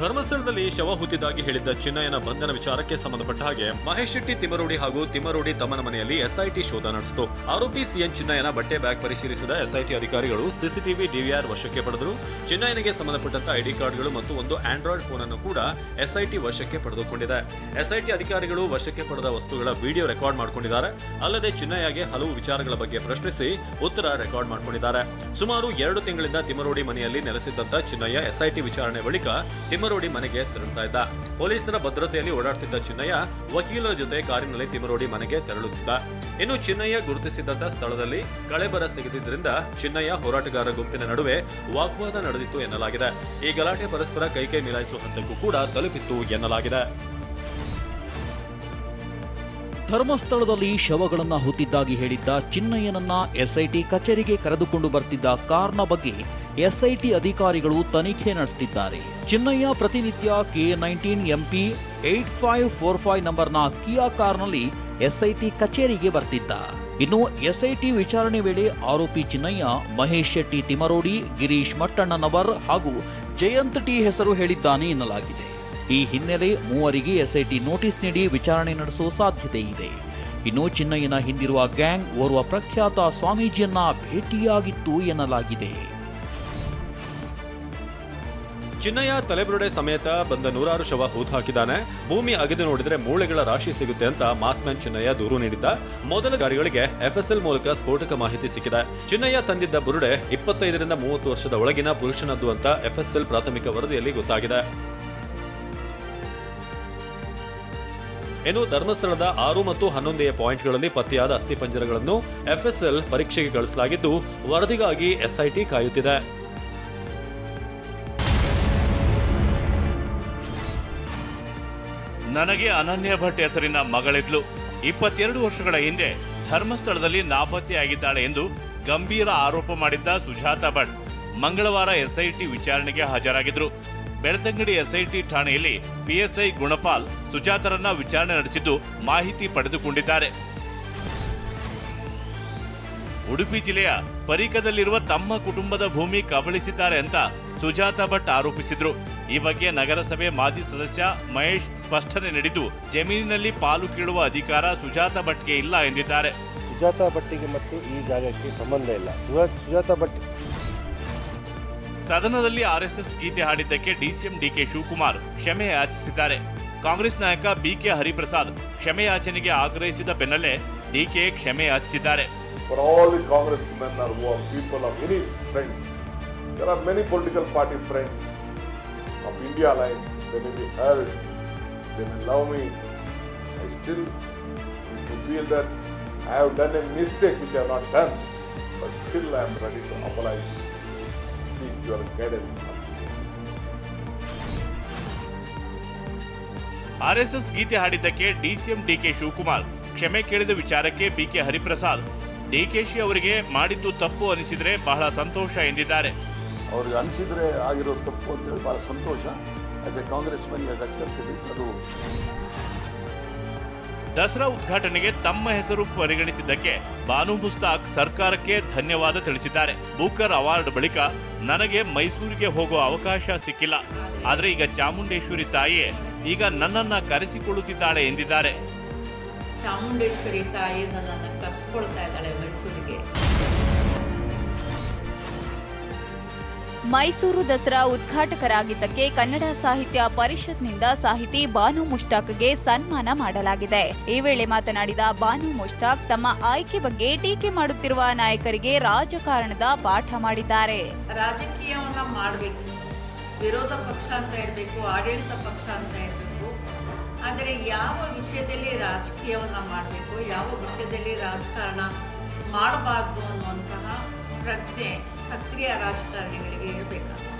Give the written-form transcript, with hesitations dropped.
ಧರ್ಮಸ್ಥಳದಲ್ಲಿ ಶವ ಹೂತಿದ್ದಾಗಿ ಹೇಳಿದ್ದ ಚಿನ್ನಯ್ಯನ ಬಂಧನ ವಿಚಾರಕ್ಕೆ ಸಂಬಂಧಪಟ್ಟ ಹಾಗೆ ಮಹೇಶ್ ಶೆಟ್ಟಿ ತಿಮರೋಡಿ ಹಾಗೂ ತಿಮರೋಡಿ ತಮ್ಮನ ಮನೆಯಲ್ಲಿ ಎಸ್ಐಟಿ ಶೋಧ ನಡೆಸಿತು. ಆರೋಪಿ ಸಿಎನ್ ಚಿನ್ನಯ್ಯನ ಬಟ್ಟೆ ಬ್ಯಾಗ್ ಪರಿಶೀಲಿಸಿದ ಎಸ್ಐಟಿ ಅಧಿಕಾರಿಗಳು ಸಿಸಿಟಿವಿ ಡಿವಿಆರ್ ವಶಕ್ಕೆ ಪಡೆದರು. ಚಿನ್ನಯ್ಯನಿಗೆ ಸಂಬಂಧಪಟ್ಟಂತ ಐಡಿ ಕಾರ್ಡ್ಗಳು ಮತ್ತು ಒಂದು ಆಂಡ್ರಾಯ್ಡ್ ಫೋನ್ ಅನ್ನು ಕೂಡ ಎಸ್ಐಟಿ ವಶಕ್ಕೆ ಪಡೆದುಕೊಂಡಿದೆ. ಎಸ್ಐಟಿ ಅಧಿಕಾರಿಗಳು ವಶಕ್ಕೆ ಪಡೆದ ವಸ್ತುಗಳ ವಿಡಿಯೋ ರೆಕಾರ್ಡ್ ಮಾಡಿಕೊಂಡಿದ್ದಾರೆ. ಅಲ್ಲದೆ ಚಿನ್ನಯ್ಯಗೆ ಹಲವು ವಿಚಾರಗಳ ಬಗ್ಗೆ ಪ್ರಶ್ನಿಸಿ ಉತ್ತರ ರೆಕಾರ್ಡ್ ಮಾಡಿಕೊಂಡಿದ್ದಾರೆ. ಸುಮಾರು 2 ತಿಂಗಳಿಂದ ತಿಮರೋಡಿ ಮನೆಯಲ್ಲಿ ನೆಲೆಸಿದ್ದಂತ ಚಿನ್ನಯ್ಯ ಎಸ್ಐಟಿ ವಿಚಾರಣೆ ಬಳಿಕ ತಿಮರೋಡಿ ಮನೆಗೆ ತೆರಳುತ್ತಾ ಇದ್ದ. ಪೊಲೀಸರ ಭದ್ರತೆಯಲ್ಲಿ ಓಡಾಡ್ತಿದ್ದ ಚಿನ್ನಯ್ಯ ವಕೀಲರ ಜೊತೆ ಕಾರಿನಲ್ಲಿ ತಿಮರೋಡಿ ಮನೆಗೆ ತೆರಳುತ್ತಿದ್ದ. ಇನ್ನು ಚಿನ್ನಯ್ಯ ಗುರುತಿಸಿದ್ದಂತ ಸ್ಥಳದಲ್ಲಿ ಕಳೆಬರ ಸಿಗದಿದ್ದರಿಂದ ಚಿನ್ನಯ್ಯ ಹೋರಾಟಗಾರರ ಗುಂಪಿನ ನಡುವೆ ವಾಗ್ವಾದ ನಡೆದಿತ್ತು ಎನ್ನಲಾಗಿದೆ. ಈ ಗಲಾಟೆ ಪರಸ್ಪರ ಕೈಕೈ ಮಿಲಾಯಿಸುವ ಹಂತಕ್ಕೂ ಕೂಡ ತಲುಪಿತ್ತು ಎನ್ನಲಾಗಿದೆ. ಧರ್ಮಸ್ಥಳದಲ್ಲಿ ಶವಗಳನ್ನ ಹೂತಿದ್ದಾಗಿ ಹೇಳಿದ್ದ ಚಿನ್ನಯ್ಯನನ್ನ ಎಸ್ಐಟಿ ಕಚೇರಿಗೆ ಕರೆದುಕೊಂಡು ಬರ್ತಿದ್ದ ಕಾರ್ನ ಬಗ್ಗೆ ಎಸ್ಐಟಿ ಅಧಿಕಾರಿಗಳು ತನಿಖೆ ನಡೆಸುತ್ತಿದ್ದಾರೆ. ಚಿನ್ನಯ್ಯ ಪ್ರತಿನಿತ್ಯ K19 MP 8545 ನಂಬರ್ನ ಕಿಯಾ ಕಾರ್ನಲ್ಲಿ ಎಸ್ಐಟಿ ಕಚೇರಿಗೆ ಬರ್ತಿದ್ದ. ಇನ್ನು ಎಸ್ಐಟಿ ವಿಚಾರಣೆ ವೇಳೆ ಆರೋಪಿ ಚಿನ್ನಯ್ಯ ಮಹೇಶ್ ಶೆಟ್ಟಿ ತಿಮರೋಡಿ, ಗಿರೀಶ್ ಮಟ್ಟಣ್ಣನವರ್ ಹಾಗೂ ಜಯಂತ್ ಟಿ ಹೆಸರು ಹೇಳಿದ್ದಾನೆ ಎನ್ನಲಾಗಿದೆ. ಈ ಹಿನ್ನೆಲೆ ಮೂವರಿಗೆ ಎಸ್ಐಟಿ ನೋಟಿಸ್ ನೀಡಿ ವಿಚಾರಣೆ ನಡೆಸುವ ಸಾಧ್ಯತೆ ಇದೆ. ಇನ್ನು ಚಿನ್ನಯ್ಯನ ಹಿಂದಿರುವ ಗ್ಯಾಂಗ್ ಓರ್ವ ಪ್ರಖ್ಯಾತ ಸ್ವಾಮೀಜಿಯನ್ನ ಭೇಟಿಯಾಗಿತ್ತು ಎನ್ನಲಾಗಿದೆ. ಚಿನ್ನಯ್ಯ ತಲೆಬುರುಡೆ ಸಮೇತ ಬಂದ 100 ಶವ ಹೂತು ಹಾಕಿದ್ದಾನೆ. ಭೂಮಿ ಅಗೆದು ನೋಡಿದ್ರೆ ಮೂಳೆಗಳ ರಾಶಿ ಸಿಗುತ್ತೆ ಅಂತ ಮಾಸ್ಮ್ಯಾನ್ ಚಿನ್ನಯ್ಯ ದೂರು ನೀಡಿದ್ದ. ಮೊದಲ ಗಾಡಿಗಳಿಗೆ FSL ಮೂಲಕ ಸ್ಫೋಟಕ ಮಾಹಿತಿ ಸಿಕ್ಕಿದೆ. ಚಿನ್ನಯ್ಯ ತಂದಿದ್ದ ಬುರುಡೆ 25 ರಿಂದ 30 ವರ್ಷದ ಒಳಗಿನ ಪುರುಷನದ್ದು ಅಂತ FSL ಪ್ರಾಥಮಿಕ ವರದಿಯಲ್ಲಿ ಗೊತ್ತಾಗಿದೆ. ಇನ್ನು ಧರ್ಮಸ್ಥಳದ 6 ಮತ್ತು 11 ಪಾಯಿಂಟ್ಗಳಲ್ಲಿ ಪತ್ತೆಯಾದ ಅಸ್ಥಿಪಂಜರಗಳನ್ನು FSL ಪರೀಕ್ಷೆಗೆ ಕಳಿಸಲಾಗಿದ್ದು ವರದಿಗಾಗಿ ಎಸ್ಐಟಿ ಕಾಯುತ್ತಿದೆ. ನನಗೆ ಅನನ್ಯ ಭಟ್ ಹೆಸರಿನ ಮಗಳಿದ್ಲು. 22 ವರ್ಷಗಳ ಹಿಂದೆ ಧರ್ಮಸ್ಥಳದಲ್ಲಿ ನಾಪತ್ತೆಯಾಗಿದ್ದಾಳೆ ಎಂದು ಗಂಭೀರ ಆರೋಪ ಮಾಡಿದ್ದ ಸುಜಾತಾ ಭಟ್ ಮಂಗಳವಾರ ಎಸ್ಐಟಿ ವಿಚಾರಣೆಗೆ ಹಾಜರಾಗಿದ್ರು. ಬೆಳ್ತಂಗಡಿ ಎಸ್ಐಟಿ ಠಾಣೆಯಲ್ಲಿ PSI ಗುಣಪಾಲ್ ಸುಜಾತರನ್ನ ವಿಚಾರಣೆ ನಡೆಸಿದ್ದು ಮಾಹಿತಿ ಪಡೆದುಕೊಂಡಿದ್ದಾರೆ. ಉಡುಪಿ ಜಿಲ್ಲೆಯ ಪರಿಕದಲ್ಲಿರುವ ತಮ್ಮ ಕುಟುಂಬದ ಭೂಮಿ ಕಬಳಿಸಿದ್ದಾರೆ ಅಂತ ಸುಜಾತಾ ಭಟ್ ಆರೋಪಿಸಿದ್ರು. ಈ ಬಗ್ಗೆ ನಗರಸಭೆ ಮಾಜಿ ಸದಸ್ಯ ಮಹೇಶ್ ಸ್ಪಷ್ಟನೆ ನೀಡಿದ್ದು ಜಮೀನಿನಲ್ಲಿ ಪಾಲು ಕೇಳುವ ಅಧಿಕಾರ ಸುಜಾತಾ ಭಟ್ಗೆ ಇಲ್ಲ ಎಂದಿದ್ದಾರೆ. ಸುಜಾತಾ ಭಟ್ಟಿಗೆ ಮತ್ತು ಈ ಜಾಗಕ್ಕೆ ಸಂಬಂಧ ಇಲ್ಲ. ಸುಜಾತಾ ಭಟ್ ಸದನದಲ್ಲಿ RSS ಗೀತೆ ಹಾಡಿದ್ದಕ್ಕೆ DCM DK ಶಿವಕುಮಾರ್ ಕ್ಷಮೆ ಯಾಚಿಸಿದ್ದಾರೆ. ಕಾಂಗ್ರೆಸ್ ನಾಯಕ BK ಹರಿಪ್ರಸಾದ್ ಕ್ಷಮೆಯಾಚನೆಗೆ ಆಗ್ರಹಿಸಿದ ಬೆನ್ನಲ್ಲೇ DK ಕ್ಷಮೆ ಯಾಚಿಸಿದ್ದಾರೆ. For all the congressmen who are people of any friend, there are many political party friends of India Alliance. They may be hurt, they may love me. I still feel that I have done a mistake which I have not done, but still I am ready to apologize. Seek your guidance. RSS Gita ಹಾಡಿದ್ದಕ್ಕೆ DCM DK Shivakumar ಕ್ಷಮೆ ಕೇಳಿದ ವಿಚಾರಕ್ಕೆ BK Hariprasad DKಶಿ ಅವರಿಗೆ ಮಾಡಿದ್ದು ತಪ್ಪು ಅನಿಸಿದ್ರೆ ಬಹಳ ಸಂತೋಷ ಎಂದಿದ್ದಾರೆ. ಅವ್ರಿಗೆ ಅನಿಸಿದ್ರೆ ಆಗಿರೋ ತಪ್ಪು ಅಂತೇಳಿ ಬಹಳ ಸಂತೋಷ. As a Congress man has accepted it. ಅದು ದಸರಾ ಉದ್ಘಾಟನೆಗೆ ತಮ್ಮ ಹೆಸರು ಪರಿಗಣಿಸಿದ್ದಕ್ಕೆ ಬಾನು ಮುಸ್ತಾಕ್ ಸರ್ಕಾರಕ್ಕೆ ಧನ್ಯವಾದ ತಿಳಿಸಿದ್ದಾರೆ. ಬೂಕರ್ ಅವಾರ್ಡ್ ಬಳಿಕ ನನಗೆ ಮೈಸೂರಿಗೆ ಹೋಗೋ ಅವಕಾಶ ಸಿಕ್ಕಿಲ್ಲ, ಆದ್ರೆ ಈಗ ಚಾಮುಂಡೇಶ್ವರಿ ತಾಯಿಯೇ ಈಗ ನನ್ನನ್ನ ಕರೆಸಿಕೊಳ್ಳುತ್ತಿದ್ದಾಳೆ ಎಂದಿದ್ದಾರೆ. ಚಾಮುಂಡೇಶ್ವರಿ ತಾಯಿ ನನ್ನನ್ನು ಕರೆಸಿಕೊಳ್ತಾ ಇದ್ದಾಳೆ ಮೈಸೂರಿಗೆ. ಮೈಸೂರು ದಸರಾ ಉದ್ಘಾಟಕರಾಗಿದ್ದಕ್ಕೆ ಕನ್ನಡ ಸಾಹಿತ್ಯ ಪರಿಷತ್ನಿಂದ ಸಾಹಿತಿ ಬಾನು ಮುಷ್ತಾಕ್ಗೆ ಸನ್ಮಾನ ಮಾಡಲಾಗಿದೆ. ಈ ವೇಳೆ ಮಾತನಾಡಿದ ಬಾನು ಮುಷ್ತಾಕ್ ತಮ್ಮ ಆಯ್ಕೆ ಬಗ್ಗೆ ಟೀಕೆ ಮಾಡುತ್ತಿರುವ ನಾಯಕರಿಗೆ ರಾಜಕಾರಣದ ಪಾಠ ಮಾಡಿದ್ದಾರೆ. ರಾಜಕೀಯವನ್ನ ಮಾಡಬೇಕು, ವಿರೋಧ ಪಕ್ಷ ಅಂತ ಇರಬೇಕು, ಆಡಳಿತ ಪಕ್ಷ ಅಂತ ಇರಬೇಕು. ಆದರೆ ಯಾವ ವಿಷಯದಲ್ಲಿ ರಾಜಕೀಯವನ್ನ ಮಾಡಬೇಕು, ಯಾವ ವಿಷಯದಲ್ಲಿ ರಾಜಕಾರಣ ಮಾಡಬಾರ್ದು ಅನ್ನುವಂತಹ ಪ್ರಜ್ಞೆ ಸಕ್ರಿಯ ರಾಜಕಾರಣಿಗಳಿಗೆ ಇರಬೇಕಾಗುತ್ತೆ.